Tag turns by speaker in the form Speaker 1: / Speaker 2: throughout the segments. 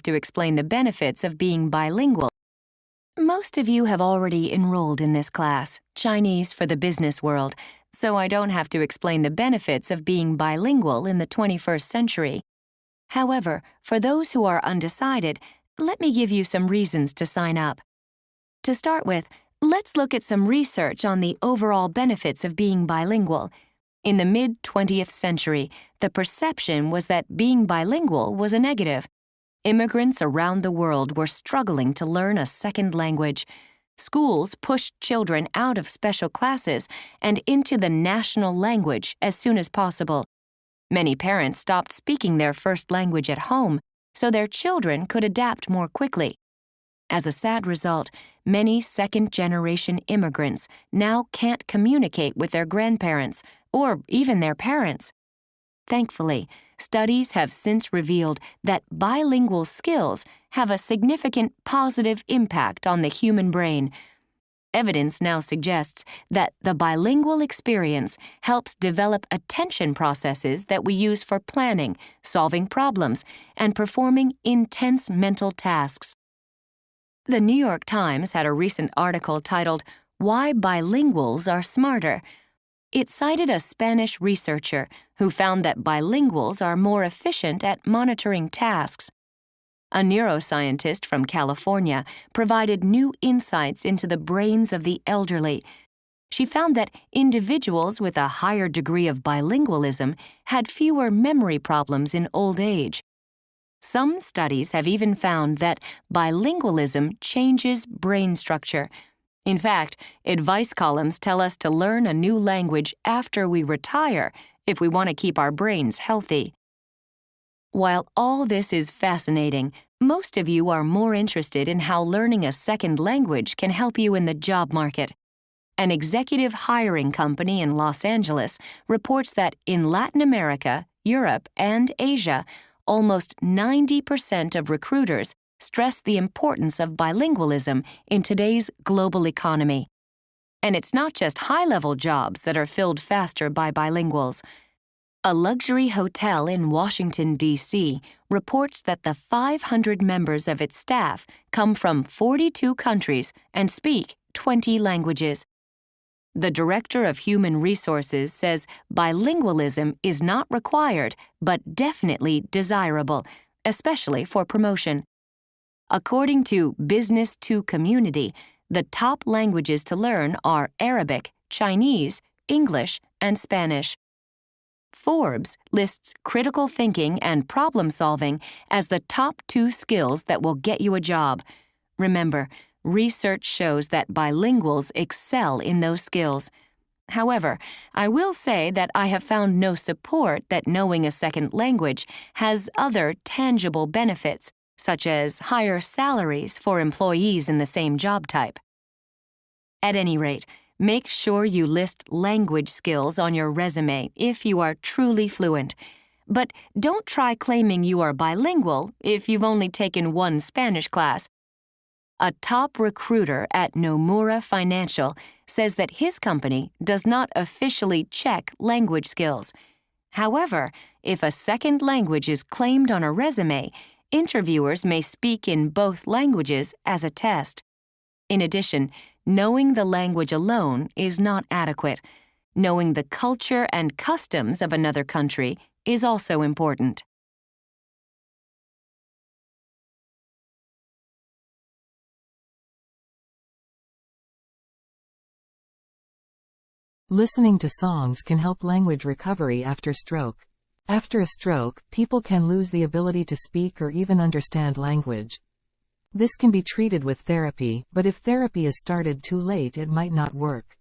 Speaker 1: to explain the benefits of being bilingual. Most of you have already enrolled in this class, Chinese for the Business World, so I don't have to explain the benefits of being bilingual in the 21st century. However, for those who are undecided, let me give you some reasons to sign up. To start with, let's look at some research on the overall benefits of being bilingual. In the mid-20th century, the perception was that being bilingual was a negative. Immigrants around the world were struggling to learn a second language. Schools pushed children out of special classes and into the national language as soon as possible. Many parents stopped speaking their first language at home so their children could adapt more quickly. As a sad result, many second-generation immigrants now can't communicate with their grandparents or even their parents. Thankfully, studies have since revealed that bilingual skills have a significant positive impact on the human brain. Evidence now suggests that the bilingual experience helps develop attention processes that we use for planning, solving problems, and performing intense mental tasks. The New York Times had a recent article titled, "Why Bilinguals Are Smarter." It cited a Spanish researcher who found that bilinguals are more efficient at monitoring tasks. A neuroscientist from California provided new insights into the brains of the elderly. She found that individuals with a higher degree of bilingualism had fewer memory problems in old age. Some studies have even found that bilingualism changes brain structure. In fact, advice columns tell us to learn a new language after we retire if we want to keep our brains healthy. While all this is fascinating, most of you are more interested in how learning a second language can help you in the job market. An executive hiring company in Los Angeles reports that in Latin America, Europe, and Asia, almost 90% of recruiters stress the importance of bilingualism in today's global economy. And it's not just high-level jobs that are filled faster by bilinguals. A luxury hotel in Washington, D.C. reports that the 500 members of its staff come from 42 countries and speak 20 languages. The Director of Human Resources says bilingualism is not required but definitely desirable, especially for promotion. According to Business to Community, the top languages to learn are Arabic, Chinese, English, and Spanish. Forbes lists critical thinking and problem-solving as the top 2 skills that will get you a job. Remember, research shows that bilinguals excel in those skills. However, I will say that I have found no support that knowing a second language has other tangible benefits, such as higher salaries for employees in the same job type. At any rate, make sure you list language skills on your resume if you are truly fluent. But don't try claiming you are bilingual if you've only taken one Spanish class. A top recruiter at Nomura Financial says that his company does not officially check language skills. However, if a second language is claimed on a resume, interviewers may speak in both languages as a test. In addition, knowing the language alone is not adequate. Knowing the culture and customs of another country is also important.
Speaker 2: Listening to songs can help language recovery after stroke. After a stroke, people can lose the ability to speak or even understand language. This can be treated with therapy, but if therapy is started too late, it might not work.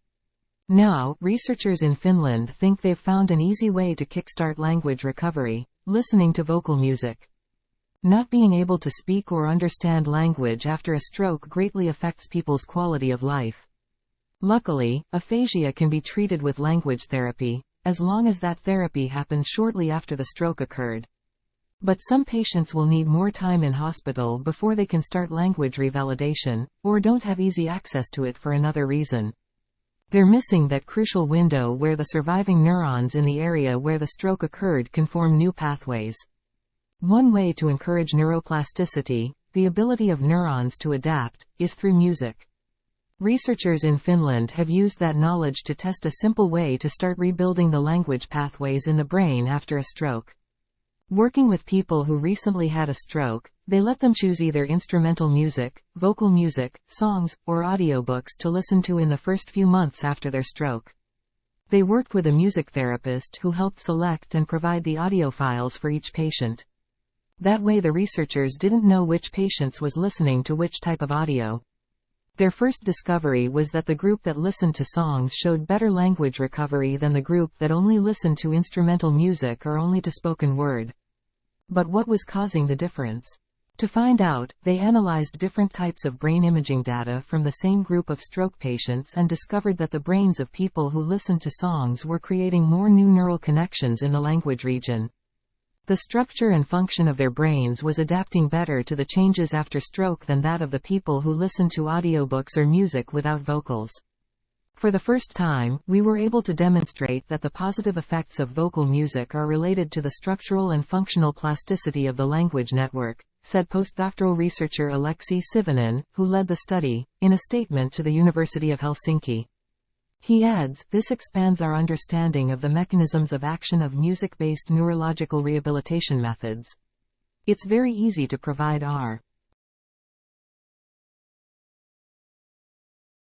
Speaker 2: Now, researchers in Finland think they've found an easy way to kickstart language recovery: listening to vocal music. Not being able to speak or understand language after a stroke greatly affects people's quality of life. Luckily, aphasia can be treated with language therapy, as long as that therapy happens shortly after the stroke occurred. But some patients will need more time in hospital before they can start language revalidation, or don't have easy access to it for another reason. They're missing that crucial window where the surviving neurons in the area where the stroke occurred can form new pathways. One way to encourage neuroplasticity, the ability of neurons to adapt, is through music. Researchers in Finland have used that knowledge to test a simple way to start rebuilding the language pathways in the brain after a stroke. Working with people who recently had a stroke, they let them choose either instrumental music, vocal music, songs, or audiobooks to listen to in the first few months after their stroke. They worked with a music therapist who helped select and provide the audio files for each patient. That way the researchers didn't know which patients was listening to which type of audio. Their first discovery was that the group that listened to songs showed better language recovery than the group that only listened to instrumental music or only to spoken word. But what was causing the difference? To find out, they analyzed different types of brain imaging data from the same group of stroke patients and discovered that the brains of people who listened to songs were creating more new neural connections in the language region. The structure and function of their brains was adapting better to the changes after stroke than that of the people who listened to audiobooks or music without vocals. For the first time, we were able to demonstrate that the positive effects of vocal music are related to the structural and functional plasticity of the language network, said postdoctoral researcher Aleksi Sivonen, who led the study, in a statement to the University of Helsinki. He adds, this expands our understanding of the mechanisms of action of music-based neurological rehabilitation methods. It's very easy to provide our